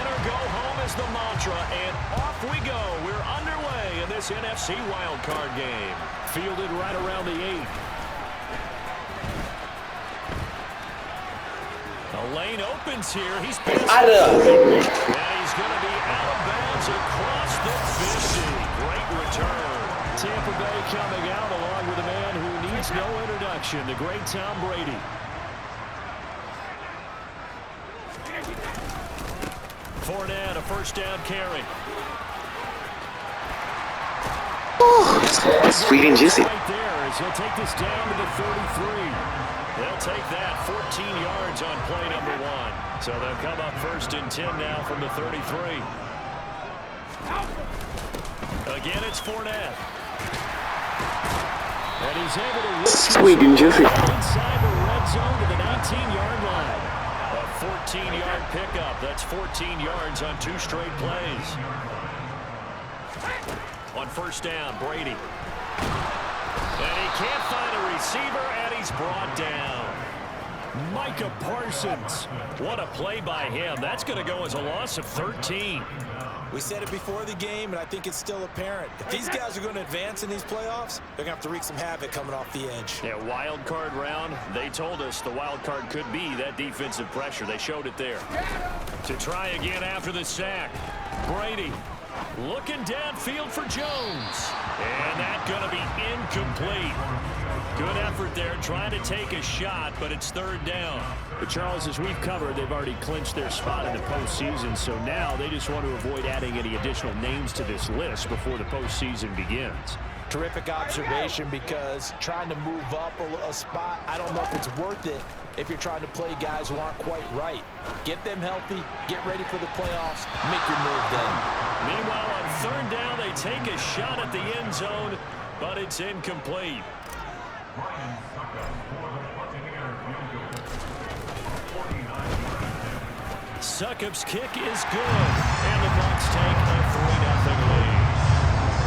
Win or go home is the mantra, and off we go. We're underway in this NFC wildcard game. Fielded right around the 8. The lane opens here. He's passed. And he's going to be out of bounds across the 50. Great return. Tampa Bay coming out along with a man who needs no introduction, the great Tom Brady. Fournette, a first down carry. Oh, sweet and juicy. Right there as he'll take this down to the 33. They'll take that 14 yards on play number 1. So they'll come up first and 10 now from the 33. Again, it's Fournette. And he's able to sweet and juicy. Inside the red zone to the 19-yard line. A 14-yard pickup. That's 14 yards on 2 straight plays. On first down, Brady. And he can't find a receiver, and he's brought down. Micah Parsons. What a play by him. That's going to go as a loss of 13. We said it before the game, and I think it's still apparent. If these guys are going to advance in these playoffs, they're going to have to wreak some havoc coming off the edge. Yeah, wild card round. They told us the wild card could be that defensive pressure. They showed it there. To try again after the sack. Brady looking downfield for Jones. And that's going to be incomplete. Good effort there trying to take a shot, but it's third down. But Charles, as we've covered, they've already clinched their spot in the postseason, so now they just want to avoid adding any additional names to this list before the postseason begins. Terrific observation, because trying to move up a spot, I don't know if it's worth it if you're trying to play guys who aren't quite right. Get them healthy, get ready for the playoffs, make your move then. Meanwhile, on third down, they take a shot at the end zone, but it's incomplete. Succop's kick is good, and the Bucs take a 3-0 lead.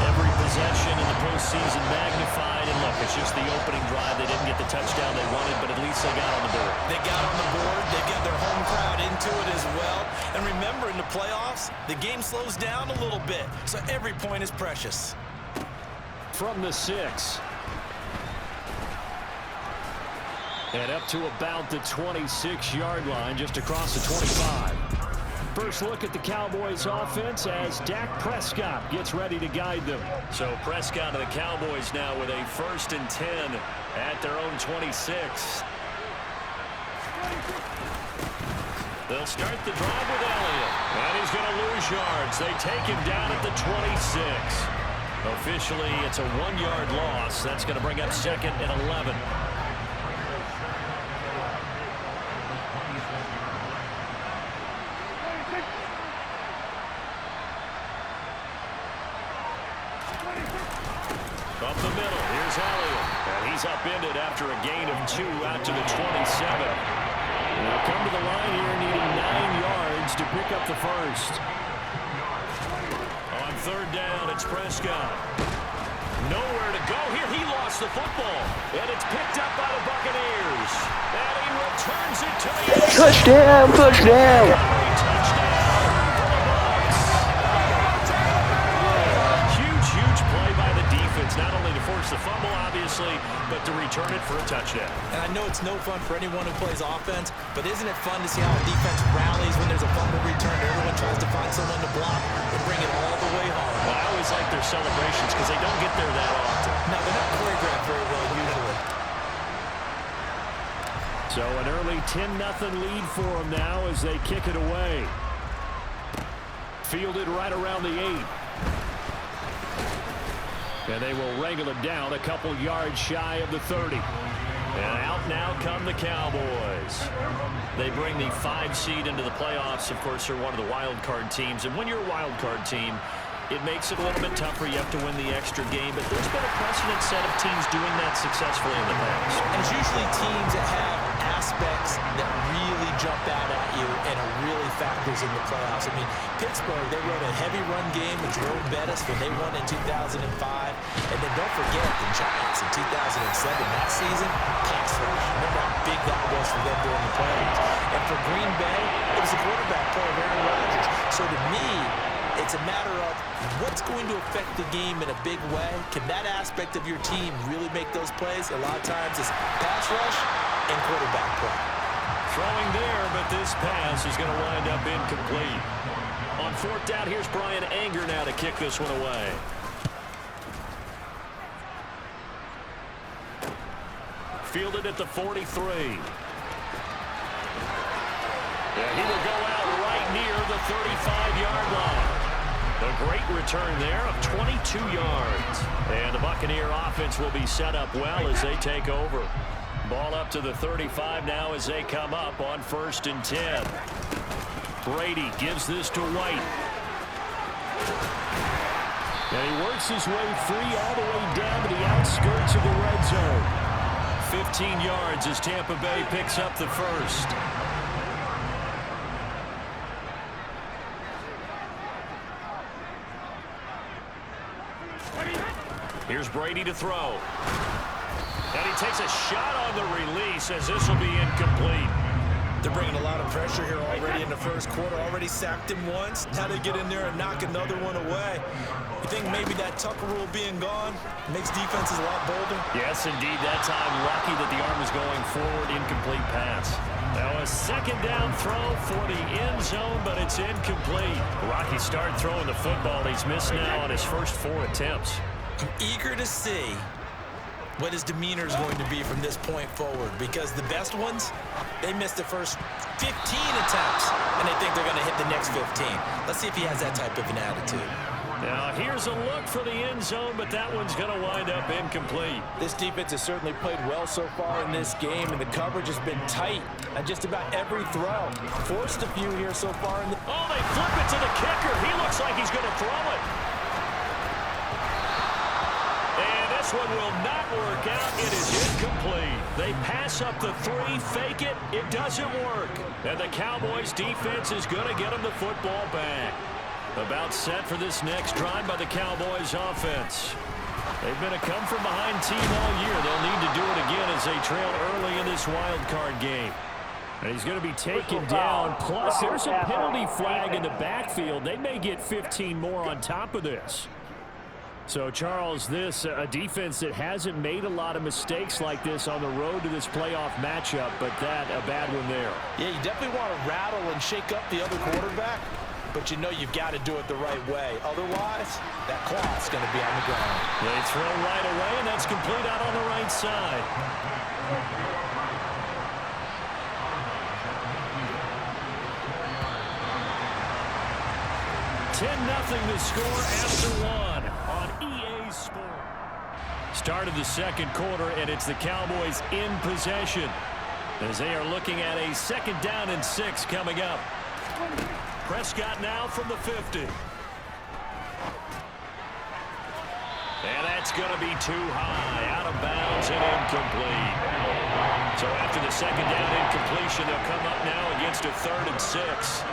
Every possession in the postseason magnified, and look, it's just the opening drive. They didn't get the touchdown they wanted, but at least they got on the board. They got on the board. They get their home crowd into it as well. And remember, in the playoffs, the game slows down a little bit, so every point is precious. From the 6. And up to about the 26-yard line, just across the 25. First look at the Cowboys offense as Dak Prescott gets ready to guide them. So Prescott and the Cowboys now with a 1st and 10 at their own 26. They'll start the drive with Elliott. And he's going to lose yards. They take him down at the 26. Officially, it's a 1-yard loss. That's going to bring up 2nd and 11. Up the middle, here's Elliott. And he's upended after a gain of 2 out to the 27. They'll come to the line here needing 9 yards to pick up the first. On third down, it's Prescott. Nowhere to go here. He lost the football. And it's picked up by the Buccaneers. And he returns it to the end. Touchdown, touchdown. Huge play by the defense, not only to force the fumble, obviously, but to return it for a touchdown. And I know it's no fun for anyone who plays offense, but isn't it fun to see how a defense rallies when there's a fumble return? Everyone tries to find someone to block and bring it all the way home. Well, I always like their celebrations because they don't get there that often. No, they're not choreographed very well usually. So an early 10-0 lead for them now as they kick it away. Fielded right around the 8. And they will wrangle him down a couple yards shy of the 30. And out now come the Cowboys. They bring the 5 seed into the playoffs. Of course, they're one of the wild card teams. And when you're a wild card team, it makes it a little bit tougher. You have to win the extra game. But there's been a precedent set of teams doing that successfully in the past. And it's usually teams that have aspects that really jump out at you and are really factors in the playoffs. I mean, Pittsburgh, they rode a heavy run game with Jerome Bettis when they won in 2005. And then don't forget the Giants in 2007. That season, pass rush. Remember how big that was for them during the playoffs. And for Green Bay, it was a quarterback play of Aaron Rodgers. So to me, it's a matter of what's going to affect the game in a big way. Can that aspect of your team really make those plays? A lot of times it's pass rush and quarterback play. Throwing there, but this pass is going to wind up incomplete. On fourth down, here's Brian Anger now to kick this one away. Fielded at the 43. Yeah, he will go out right near the 35-yard line. A great return there of 22 yards. And the Buccaneer offense will be set up well as they take over. Ball up to the 35 now as they come up on 1st and 10. Brady gives this to White. And he works his way free all the way down to the outskirts of the red zone. 15 yards as Tampa Bay picks up the first. Here's Brady to throw. And he takes a shot on the release as this will be incomplete. They're bringing a lot of pressure here already in the first quarter. Already sacked him once. Now they get in there and knock another one away. You think maybe that Tucker rule being gone makes defenses a lot bolder? Yes, indeed. That time, lucky that the arm was going forward. Incomplete pass. Now a second down throw for the end zone, but it's incomplete. Rocky started throwing the football. He's missed now on his first 4 attempts. I'm eager to see what his demeanor is going to be from this point forward, because the best ones, they missed the first 15 attempts, and they think they're going to hit the next 15. Let's see if he has that type of an attitude. Now here's a look for the end zone, but that one's going to wind up incomplete. This defense has certainly played well so far in this game, and the coverage has been tight on just about every throw. Forced a few here so far. Oh, they flip it to the kicker. He looks like he's going to throw it. This one will not work out. It is incomplete. They pass up the 3, fake it. It doesn't work. And the Cowboys defense is going to get them the football back. About set for this next drive by the Cowboys offense. They've been a come-from-behind team all year. They'll need to do it again as they trail early in this wild card game. And he's going to be taken down. Plus, there's a penalty flag in the backfield. They may get 15 more on top of this. So, Charles, this a defense that hasn't made a lot of mistakes like this on the road to this playoff matchup, but that a bad one there. Yeah, you definitely want to rattle and shake up the other quarterback, but you know you've got to do it the right way. Otherwise, that cloth's going to be on the ground. They throw right away, and that's complete out on the right side. Nothing to score after 1 on EA Sport. Started the second quarter, and it's the Cowboys in possession as they are looking at a 2nd down and 6 coming up. Prescott now from the 50. And that's going to be too high, out of bounds and incomplete. So after the 2nd down incompletion, they'll come up now against a 3rd and 6.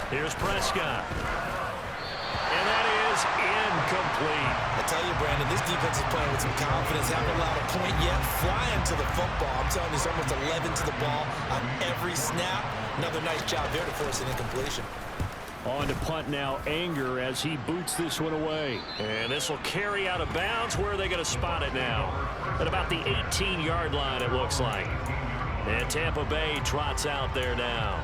Here's Prescott. And that is incomplete. I tell you, Brandon, this defense is playing with some confidence. Haven't allowed a point yet. Flying to the football. I'm telling you, it's almost 11 to the ball on every snap. Another nice job there to force an incompletion. On to punt now, Anger, as he boots this one away. And this will carry out of bounds. Where are they going to spot it now? At about the 18-yard line, it looks like. And Tampa Bay trots out there now.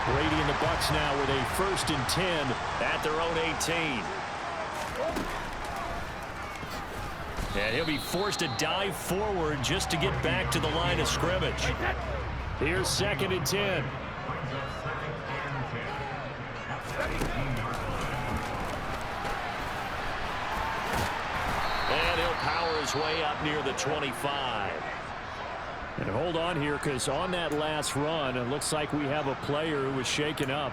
Brady and the Bucs now with a 1st and 10 at their own 18. And he'll be forced to dive forward just to get back to the line of scrimmage. Here's 2nd and 10. And he'll power his way up near the 25. And hold on here, because on that last run, it looks like we have a player who was shaken up.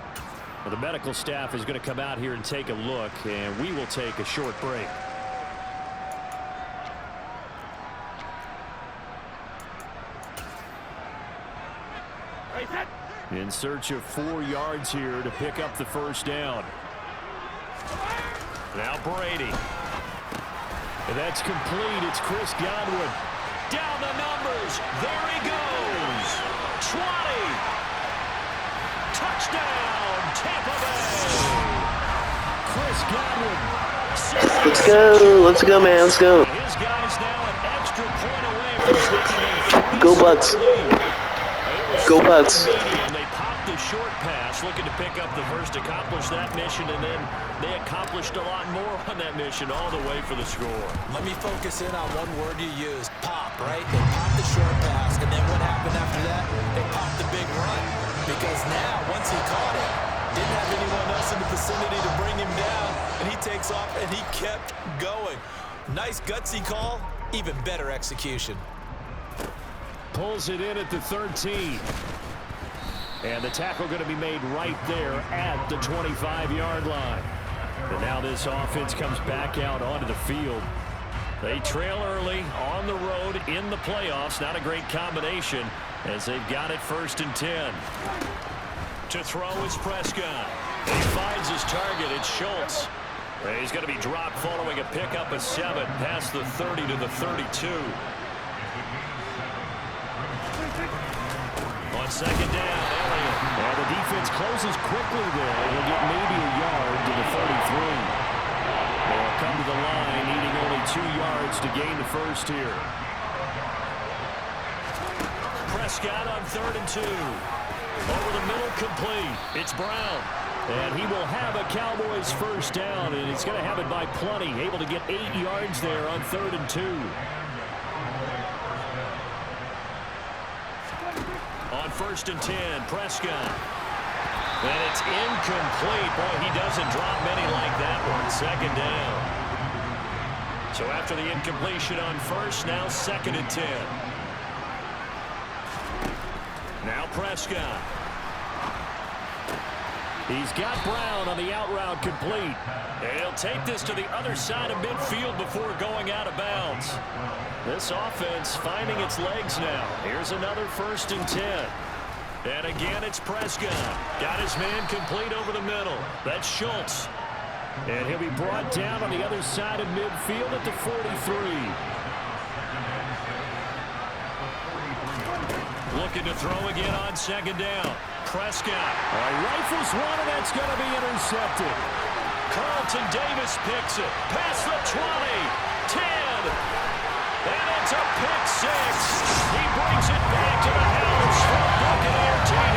Well, the medical staff is going to come out here and take a look, and we will take a short break. In search of 4 yards here to pick up the 1st down. Now Brady. And that's complete. It's Chris Godwin. Down the numbers. There he goes. 20. Touchdown, Tampa Bay. Chris Godwin. Let's go, man, let's go. His guys now an extra point away from taking a Go Bucs. Go Bucs. And they popped the short pass, looking to pick up the first, accomplish that mission, and then they accomplished a lot more on that mission all the way for the score. Let me focus in on one word you used, pop, right? They popped the short pass, and then what happened after that? They popped the big run. Because now, once he caught it, didn't have anyone else in the vicinity to bring him down, and he takes off, and he kept going. Nice gutsy call, even better execution. Pulls it in at the 13. And the tackle going to be made right there at the 25-yard line. And now this offense comes back out onto the field. They trail early on the road in the playoffs. Not a great combination as they've got it 1st and 10. To throw is Prescott. He finds his target. It's Schultz. And he's going to be dropped following a pickup of 7 past the 30 to the 32. On 2nd down, Elliott. And the defense closes quickly there. He'll get maybe a yard to the 33. They'll come to the line, needing only 2 yards to gain the first here. Prescott on 3rd and 2. Over the middle, complete. It's Brown. And he will have a Cowboys first down, and he's going to have it by plenty. Able to get 8 yards there on 3rd and 2. On 1st and 10, Prescott. And it's incomplete. Boy, he doesn't drop many like that one. 2nd down. So after the incompletion on 1st, now 2nd and 10. Now Prescott. He's got Brown on the out route complete. And he'll take this to the other side of midfield before going out of bounds. This offense finding its legs now. Here's another 1st and 10. And again, it's Prescott. Got his man complete over the middle. That's Schultz. And he'll be brought down on the other side of midfield at the 43. Looking to throw again on 2nd down. Prescott. Rifles one, and that's going to be intercepted. Carlton Davis picks it. Past the 20. 10. And it's a pick 6. He brings it back to the house for Buccaneer TD.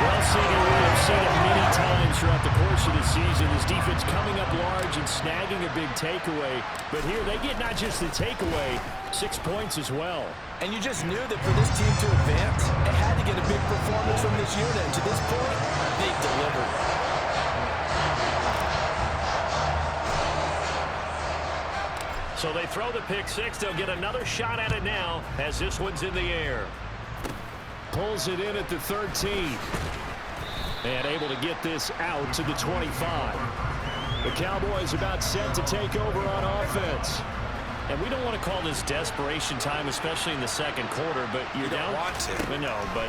Well, CD, we have seen it many times throughout the course of the season. This defense coming up large and snagging a big takeaway. But here they get not just the takeaway, 6 points as well. And you just knew that for this team to advance, it had to get a big performance from this unit. And to this point, they've delivered. So they throw the pick 6. They'll get another shot at it now as this one's in the air. Pulls it in at the 13. And able to get this out to the 25. The Cowboys about set to take over on offense. And we don't want to call this desperation time, especially in the 2nd quarter, but you're down. You don't want to. No, but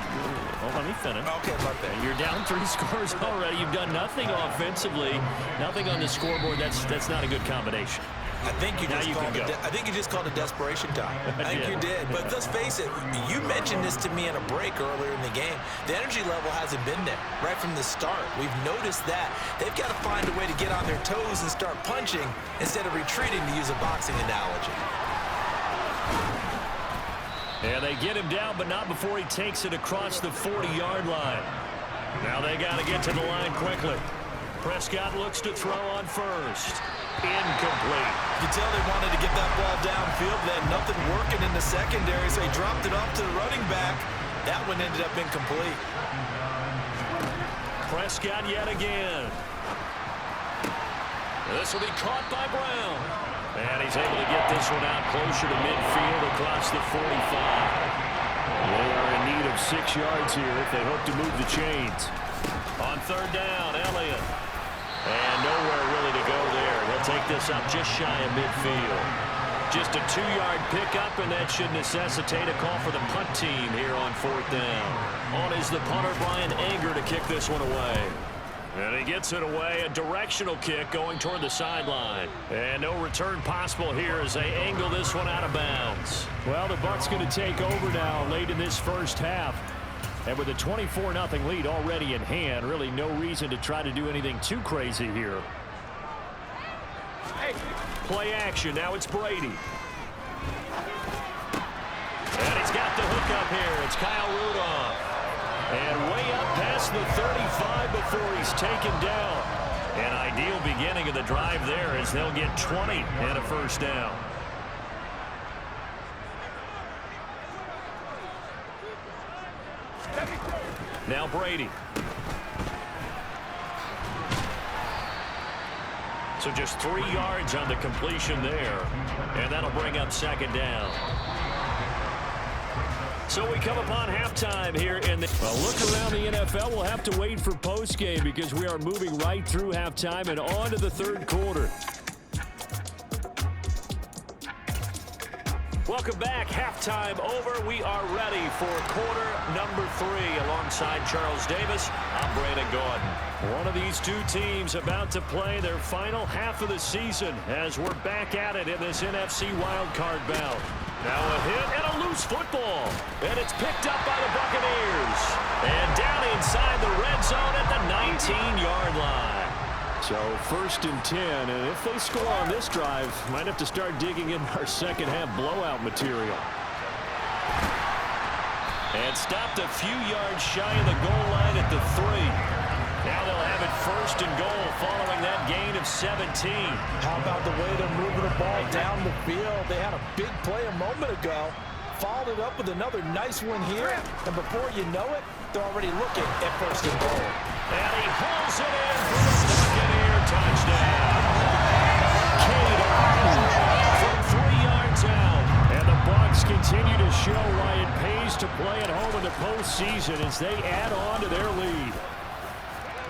hold on, let me finish. Okay, my bad. You're down 3 scores already. You've done nothing offensively, nothing on the scoreboard. That's not a good combination. I think you just called it desperation time. I think you did. But let's face it, you mentioned this to me in a break earlier in the game. The energy level hasn't been there right from the start. We've noticed that. They've got to find a way to get on their toes and start punching instead of retreating, to use a boxing analogy. And they get him down, but not before he takes it across the 40-yard line. Now they got to get to the line quickly. Prescott looks to throw on 1st. Incomplete. You can tell they wanted to get that ball downfield. They had nothing working in the secondary, so they dropped it off to the running back. That one ended up incomplete. Prescott yet again. This will be caught by Brown. And he's able to get this one out closer to midfield across the 45. They are in need of 6 yards here if they hope to move the chains. On 3rd down, Elliott. And nowhere really to go there. He'll take this up just shy of midfield. Just a 2-yard pickup, and that should necessitate a call for the punt team here on 4th down. On is the punter, Brian Anger, to kick this one away. And he gets it away, a directional kick going toward the sideline. And no return possible here as they angle this one out of bounds. Well, the Bucs going to take over now late in this first half. And with a 24-0 lead already in hand, really no reason to try to do anything too crazy here. Play action. Now it's Brady. And he's got the hook up here. It's Kyle Rudolph. And way up past the 35 before he's taken down. An ideal beginning of the drive there as they'll get 20 and a first down. Now Brady. So just 3 yards on the completion there. And that'll bring up second down. So we come upon halftime here in the... Well, look around the NFL. We'll have to wait for postgame because we are moving right through halftime and on to the third quarter. Welcome back. Halftime over. We are ready for quarter number 3. Alongside Charles Davis, I'm Brandon Gordon. One of these two teams about to play their final half of the season as we're back at it in this NFC wildcard bout. Now a hit and a loose football. And it's picked up by the Buccaneers. And down inside the red zone at the 19-yard line. So 1st and 10, and if they score on this drive, might have to start digging in our second half blowout material. And stopped a few yards shy of the goal line at the 3. Now they'll have it 1st and goal following that gain of 17. How about the way they're moving the ball down the field? They had a big play a moment ago. Followed it up with another nice one here. And before you know it, they're already looking at 1st and goal. And he hauls it in for the Buccaneer touchdown. Cade from 3 yards out. And the Bucs continue to show why it pays to play at home in the postseason as they add on to their lead.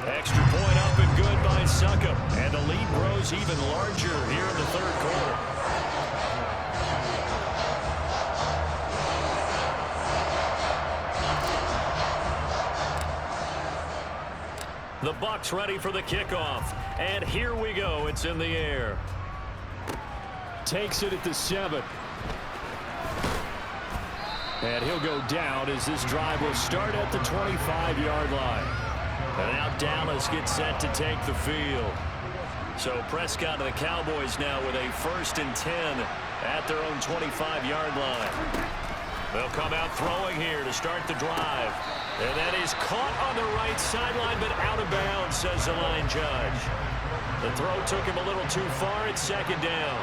Extra point up and good by Succop. And the lead grows even larger here in the third quarter. The Bucs ready for the kickoff. And here we go. It's in the air. Takes it at the 7. And he'll go down as this drive will start at the 25-yard line. And now Dallas gets set to take the field. So Prescott and the Cowboys now with a 1st and 10 at their own 25-yard line. They'll come out throwing here to start the drive. And that is caught on the right sideline, but out of bounds, says the line judge. The throw took him a little too far. It's 2nd down.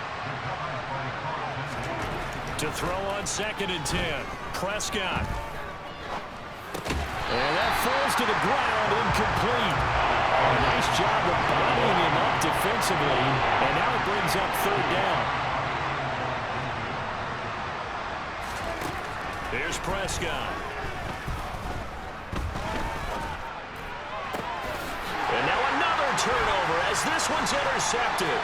To throw on 2nd and 10. Prescott. And that falls to the ground, incomplete. A nice job of bombing him up defensively, and now it brings up 3rd down. Here's Prescott. And now another turnover as this one's intercepted.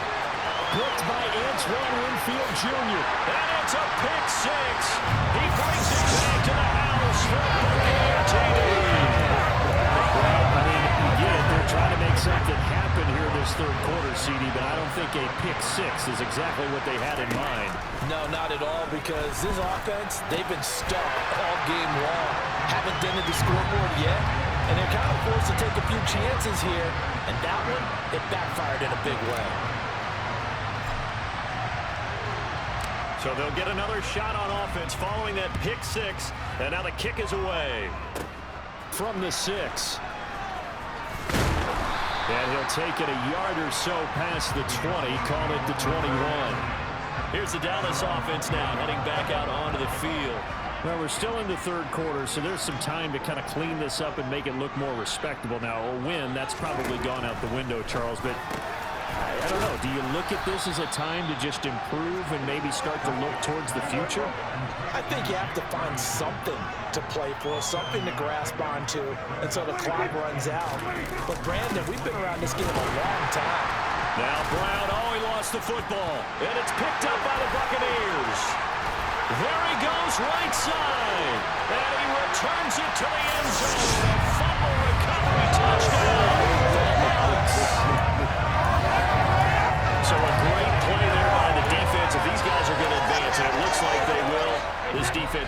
Blocked by Antoine Winfield Jr. And it's a pick 6. He brings it back to the house for a Buccaneer TD. Well, I mean, you get it. They're trying to make something happen here in this third quarter, CD, but I don't think a pick 6 is exactly what they had in mind. No, not at all, because this offense, they've been stuck all game long. Haven't dented the scoreboard yet, and they're kind of forced to take a few chances here. And that one, it backfired in a big way. So they'll get another shot on offense following that pick 6, and now the kick is away. From the 6. And he'll take it a yard or so past the 20, call it the 21. Here's the Dallas offense now heading back out onto the field. Well, we're still in the third quarter, so there's some time to kind of clean this up and make it look more respectable. Now, a win, that's probably gone out the window, Charles, but I don't know. Do you look at this as a time to just improve and maybe start to look towards the future? I think you have to find something to play for, something to grasp onto until the clock runs out. But, Brandon, we've been around this game a long time. Now Brown, he lost the football, and it's picked up by the Buccaneers. There he goes, right side, and he returns it to the end zone. A fumble recovery touchdown.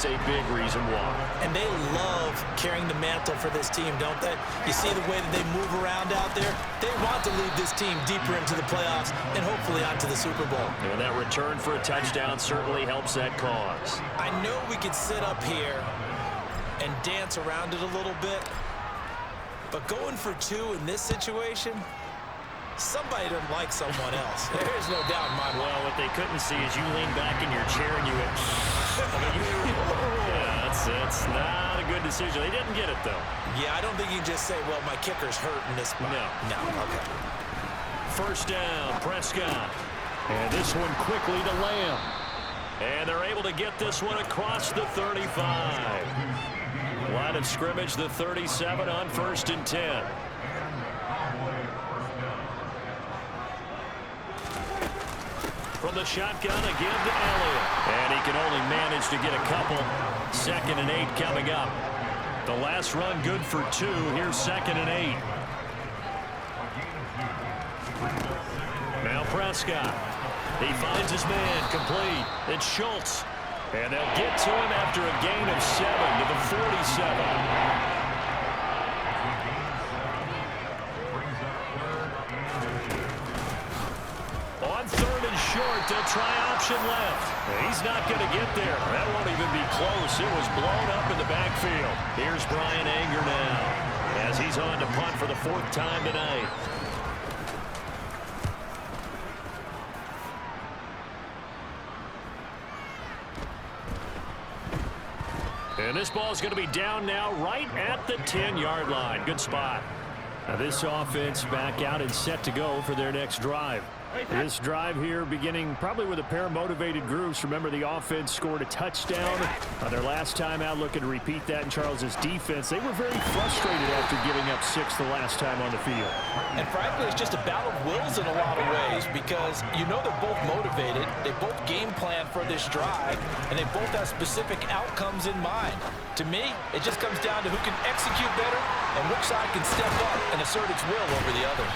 that's a big reason why. And they love carrying the mantle for this team, don't they? You see the way that they move around out there? They want to lead this team deeper into the playoffs and hopefully onto the Super Bowl. And that return for a touchdown certainly helps that cause. I know we could sit up here and dance around it a little bit, but going for two in this situation, somebody doesn't like someone else. There's no doubt in my mind. Well, what they couldn't see is you lean back in your chair and you went, yeah, that's not a good decision. They didn't get it, though. Yeah, I don't think you can just say, well, my kicker's hurt in this spot. No, okay. First down, Prescott. And this one quickly to Lamb. And they're able to get this one across the 35. Line of scrimmage, the 37 on 1st and 10. From the shotgun again to Elliott. And he can only manage to get a couple. 2nd and 8 coming up. The last run good for 2. Here's 2nd and 8. Now Prescott. He finds his man complete. It's Schultz. And they'll get to him after a gain of 7 to the 47. On 3rd and short, they'll try option left. He's not going to get there. That won't even be close. It was blown up in the backfield. Here's Brian Anger now as he's on to punt for the 4th time tonight. And this ball is going to be down now right at the 10-yard line. Good spot. Now this offense back out and set to go for their next drive. This drive here beginning probably with a pair of motivated groups. Remember, the offense scored a touchdown on their last time out. Looking to repeat that in Charles's defense. They were very frustrated after giving up 6 the last time on the field. And frankly, it's just a battle of wills in a lot of ways because you know they're both motivated. They both game plan for this drive, and they both have specific outcomes in mind. To me, it just comes down to who can execute better and which side can step up and assert its will over the other.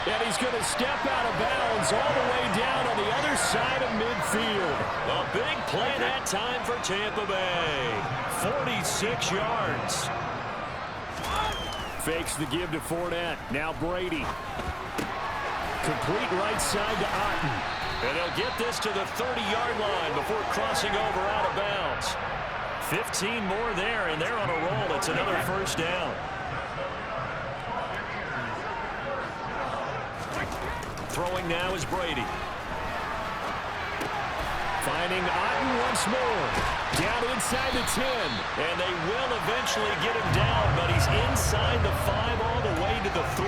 And he's going to step out of bounds all the way down on the other side of midfield. A big play that time for Tampa Bay. 46 yards. Fakes the give to Fournette. Now Brady. Complete right side to Otten. And they'll get this to the 30-yard line before crossing over out of bounds. 15 more there, and they're on a roll. It's another 1st down. Throwing now is Brady. Finding Otten once more. Down inside the 10. And they will eventually get him down, but he's inside the 5 all the way to the 3.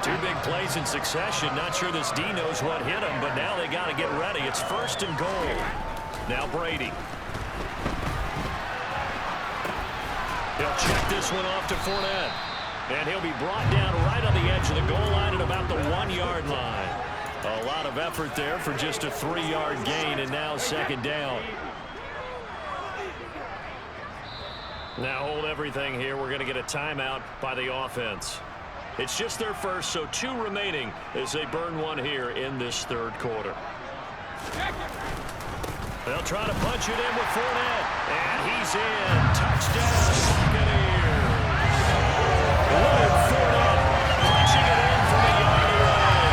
2 big plays in succession. Not sure this D knows what hit him, but now they got to get ready. It's 1st and goal. Now Brady. He'll check this one off to Fournette. And he'll be brought down right on the edge of the goal line at about the 1-yard line. A lot of effort there for just a 3-yard gain, and now 2nd down. Now hold everything here. We're going to get a timeout by the offense. It's just their first, so 2 remaining as they burn one here in this 3rd quarter. They'll try to punch it in with Fournette. And he's in. Touchdown, Buccaneers. Leonard Fournette punching it in from a yard away.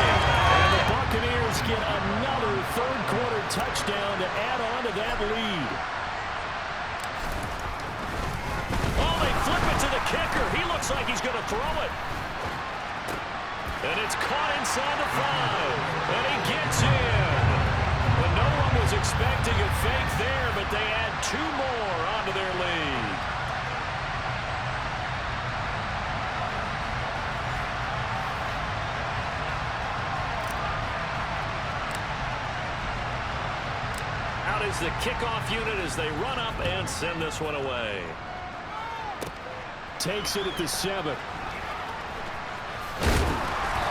And the Buccaneers get another 3rd quarter touchdown to add on to that lead. Oh, they flip it to the kicker. He looks like he's going to throw it. And it's caught inside the 5. And he gets in. And no one was expecting a fake there, but they add 2 more onto their lead. Out is the kickoff unit as they run up and send this one away. Takes it at the 7.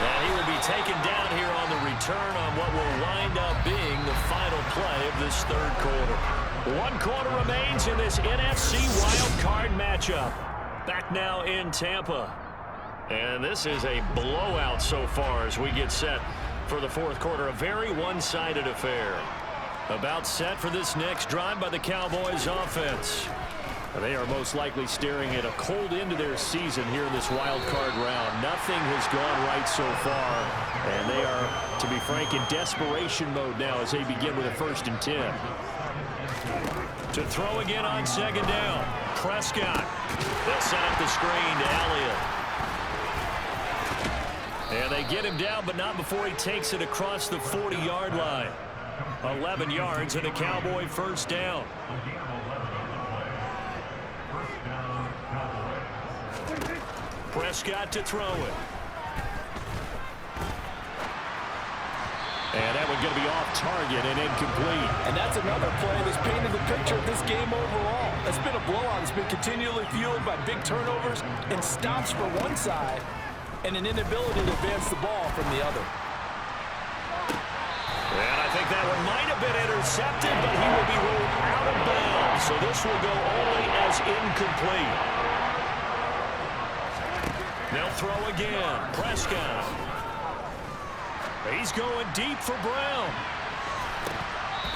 And he will be taken down here on the return on what will wind up being the final play of this 3rd quarter. 1 quarter remains in this NFC wild card matchup. Back now in Tampa. And this is a blowout so far as we get set for the 4th quarter. A very one-sided affair. About set for this next drive by the Cowboys offense. They are most likely staring at a cold end to their season here in this wild card round. Nothing has gone right so far, and they are, to be frank, in desperation mode now as they begin with a 1st and 10. To throw again on 2nd down. Prescott. They'll set up the screen to Elliott. And they get him down, but not before he takes it across the 40-yard line. 11 yards and a Cowboy 1st down. Prescott to throw it. And that one going to be off target and incomplete. And that's another play that's painted the picture of this game overall. It's been a blowout. It's been continually fueled by big turnovers and stops for one side and an inability to advance the ball from the other. And I think that one might have been intercepted, but he will be ruled out of bounds. So this will go only as incomplete. They'll throw again. Prescott. He's going deep for Brown.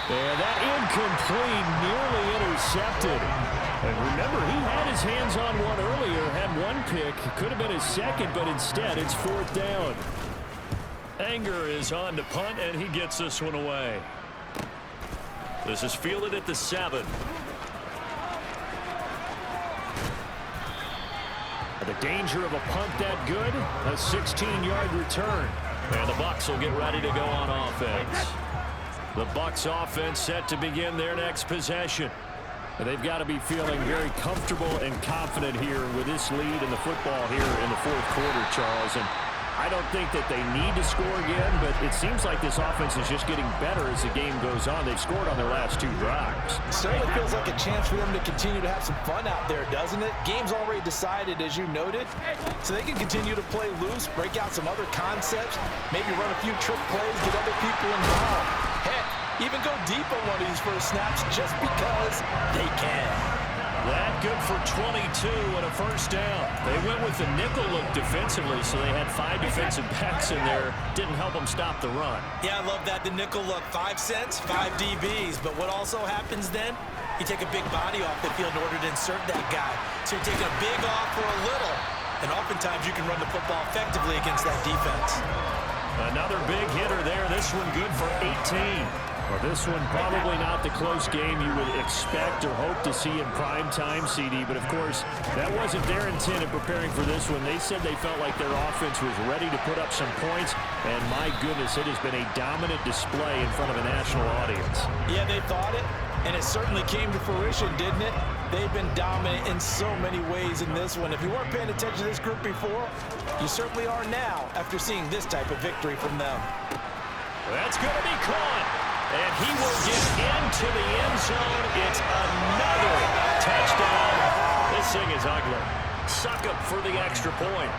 And that incomplete, nearly intercepted. And remember, he had his hands on one earlier, had one pick. Could have been his second, but instead it's 4th down. Anger is on to punt, and he gets this one away. This is fielded at the 7. The danger of a punt that good, a 16-yard return. And the Bucs will get ready to go on offense. The Bucs offense set to begin their next possession. And they've got to be feeling very comfortable and confident here with this lead in the football here in the 4th quarter, Charles. And I don't think that they need to score again, but it seems like this offense is just getting better as the game goes on. They've scored on their last 2 drives. Certainly feels like a chance for them to continue to have some fun out there, doesn't it? Game's already decided, as you noted, so they can continue to play loose, break out some other concepts, maybe run a few trick plays, get other people involved. Heck, even go deep on one of these first snaps just because they can. That good for 22 and a 1st down. They went with the nickel look defensively, so they had 5 defensive backs in there. Didn't help them stop the run. Yeah, I love that, the nickel look. 5 cents, 5 DBs. But what also happens then? You take a big body off the field in order to insert that guy. So you're taking a big off for a little. And oftentimes you can run the football effectively against that defense. Another big hitter there. This one good for 18. Well, this one probably not the close game you would expect or hope to see in prime time, CD. But, of course, that wasn't their intent in preparing for this one. They said they felt like their offense was ready to put up some points. And, my goodness, it has been a dominant display in front of a national audience. Yeah, they thought it, and it certainly came to fruition, didn't it? They've been dominant in so many ways in this one. If you weren't paying attention to this group before, you certainly are now after seeing this type of victory from them. That's going to be caught. And he will get into the end zone. It's another touchdown. This thing is ugly. Suck up for the extra point.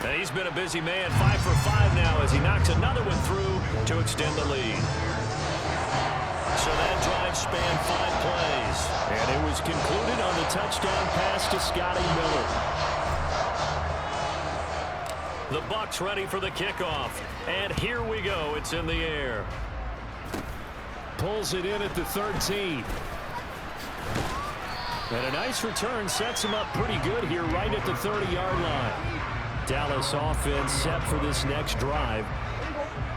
And he's been a busy man. 5 for 5 now as he knocks another one through to extend the lead. So that drive spanned 5 plays. And it was concluded on the touchdown pass to Scotty Miller. The Bucs ready for the kickoff. And here we go. It's in the air. Pulls it in at the 13. And a nice return sets him up pretty good here right at the 30-yard line. Dallas offense set for this next drive.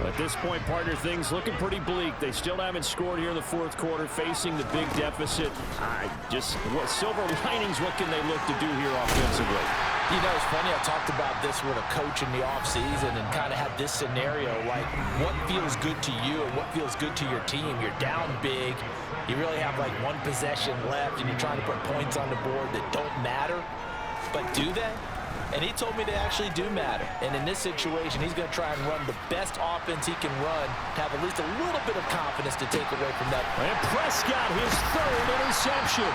At this point, partner, things looking pretty bleak. They still haven't scored here in the 4th quarter, facing the big deficit. What silver linings, what can they look to do here offensively? You know, it's funny, I talked about this with a coach in the offseason and kind of had this scenario, like what feels good to you and what feels good to your team. You're down big. You really have like 1 possession left, and you're trying to put points on the board that don't matter. But do they? And he told me they actually do matter. And in this situation, he's going to try and run the best offense he can run to have at least a little bit of confidence to take away from that. And Prescott, his 3rd interception.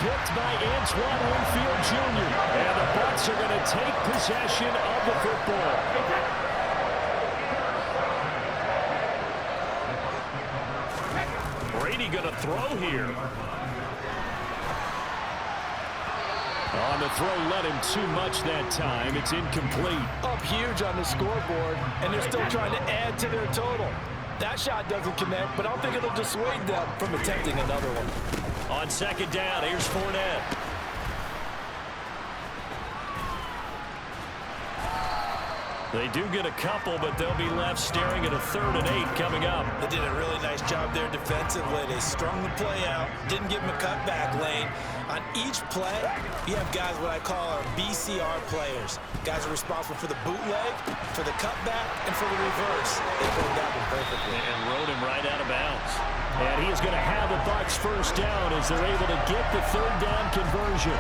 Picked by Antoine Winfield Jr. And the Bucs are going to take possession of the football. Brady going to throw here. On and the throw led him too much that time. It's incomplete. Up huge on the scoreboard, and they're still trying to add to their total. That shot doesn't connect, but I don't think it'll dissuade them from attempting another one. On second down, here's Fournette. They do get a couple, but they'll be left staring at a 3rd and 8 coming up. They did a really nice job there defensively. They strung the play out, didn't give them a cutback lane. On each play, you have guys what I call our BCR players. Guys are responsible for the bootleg, for the cutback, and for the reverse. They pulled that one perfectly. And rode him right out of bounds. And he is going to have the Bucs first down as they're able to get the 3rd down conversion.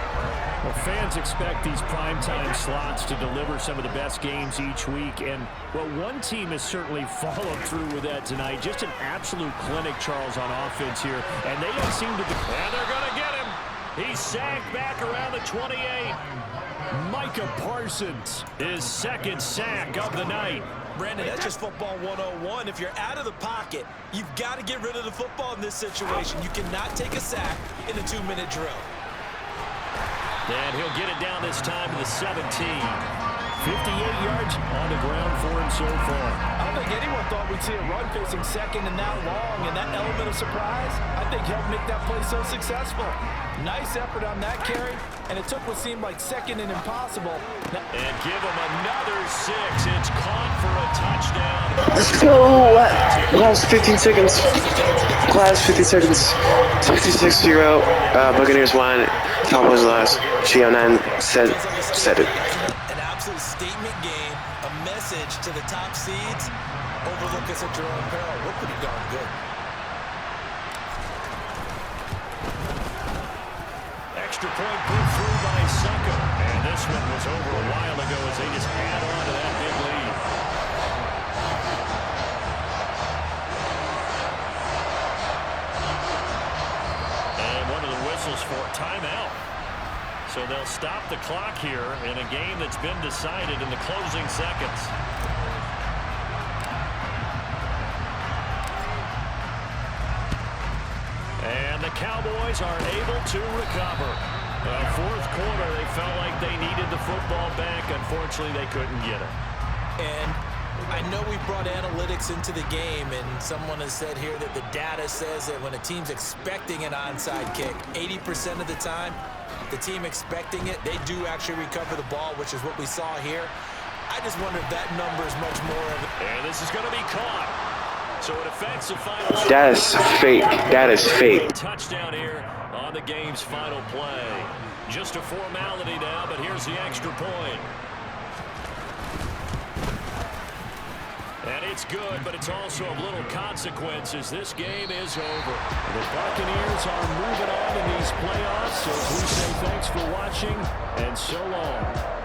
Well, fans expect these primetime slots to deliver some of the best games each week. And, well, one team has certainly followed through with that tonight. Just an absolute clinic, Charles, on offense here. And they don't seem to be... And they're going to get him. He's sacked back around the 28. Micah Parsons, his 2nd sack of the night. Brandon, that's just football 101. If you're out of the pocket, you've got to get rid of the football in this situation. You cannot take a sack in a 2-minute drill. And he'll get it down this time to the 17. 58 yards on the ground for him so far. I don't think anyone thought we'd see a run facing second and that long, and that element of surprise, I think, helped make that play so successful. Nice effort on that carry, and it took what seemed like second and impossible. And give him another 6. It's caught for a touchdown. Let's go! Last 15 seconds. Last 50 seconds. 66-0. Buccaneers won. Cowboys lost. GO9 said it. An absolute statement game, a message to the top seeds. Overlook us at your own peril. We're pretty darn good. Extra point put through by Sucker. And this one was over a while ago as they just add on to that big lead. And one of the whistles for timeout. So they'll stop the clock here in a game that's been decided in the closing seconds. And the Cowboys are able to recover. Well, 4th quarter, they felt like they needed the football back. Unfortunately, they couldn't get it. And I know we brought analytics into the game, and someone has said here that the data says that when a team's expecting an onside kick, 80% of the time, the team expecting it, they do actually recover the ball, which is what we saw here. I just wonder if that number is much more of it. And this is going to be caught. So it affects the final. That is fake. That is fake. Touchdown here on the game's final play. Just a formality now, but here's the extra point. And it's good, but it's also of little consequences. This game is over. The Buccaneers are moving on in these playoffs, so we say thanks for watching, and so long.